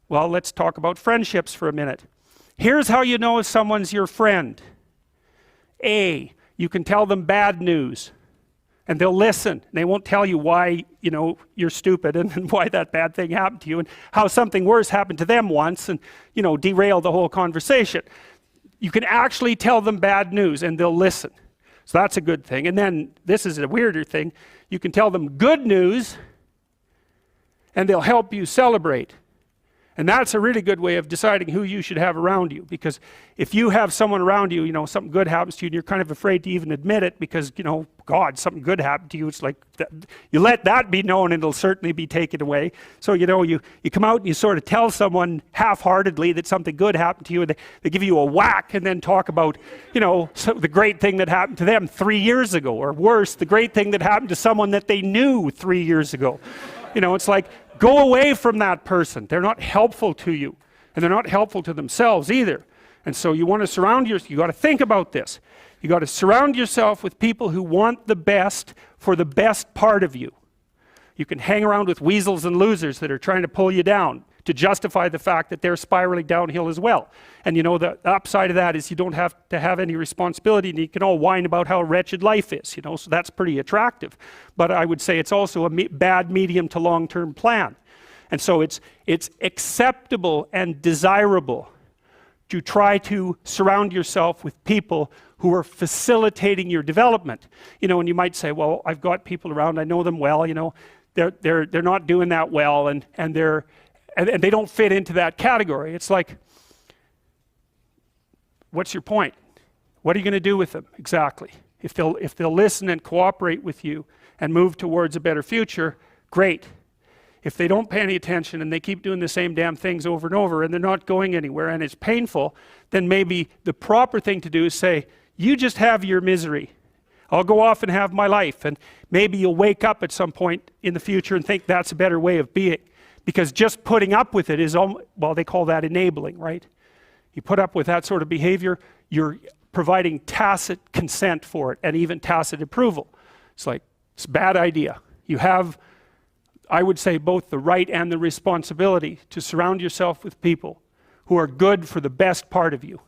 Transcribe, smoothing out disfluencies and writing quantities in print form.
Well, let's talk about friendships for a minute. Here's how you know if someone's your friend. A, you can tell them bad news and they'll listen. They won't tell you why, you're stupid and why that bad thing happened to you and how something worse happened to them once and, derail the whole conversation. You can actually tell them bad news and they'll listen. So that's a good thing. And then this is a weirder thing. You can tell them good news and they'll help you celebrate. And that's a really good way of deciding who you should have around you. Because if you have someone around you, something good happens to you and you're kind of afraid to even admit it because, God, something good happened to you. It's like, you let that be known and it'll certainly be taken away. So, you come out and you sort of tell someone half-heartedly that something good happened to you and they give you a whack and then talk about, the great thing that happened to them 3 years ago. Or worse, the great thing that happened to someone that they knew 3 years ago. It's like, go away from that person. They're not helpful to you. And they're not helpful to themselves either. And so you want to surround yourself, you got to think about this. You got to surround yourself with people who want the best for the best part of you. You can hang around with weasels and losers that are trying to pull you down to justify the fact that they're spiraling downhill as well. And the upside of that is you don't have to have any responsibility and you can all whine about how wretched life is, so that's pretty attractive. But I would say it's also a bad medium to long-term plan. And so it's acceptable and desirable to try to surround yourself with people who are facilitating your development. And you might say, well, I've got people around, I know them well, they're not doing that well and they don't fit into that category. It's like, what's your point? What are you going to do with them exactly? If they'll listen and cooperate with you and move towards a better future, great. If they don't pay any attention and they keep doing the same damn things over and over and they're not going anywhere and it's painful, then maybe the proper thing to do is say, you just have your misery. I'll go off and have my life. And maybe you'll wake up at some point in the future and think that's a better way of being. Because just putting up with it is, well, they call that enabling, right? You put up with that sort of behavior, you're providing tacit consent for it and even tacit approval. It's like, it's a bad idea. You have, I would say, both the right and the responsibility to surround yourself with people who are good for the best part of you.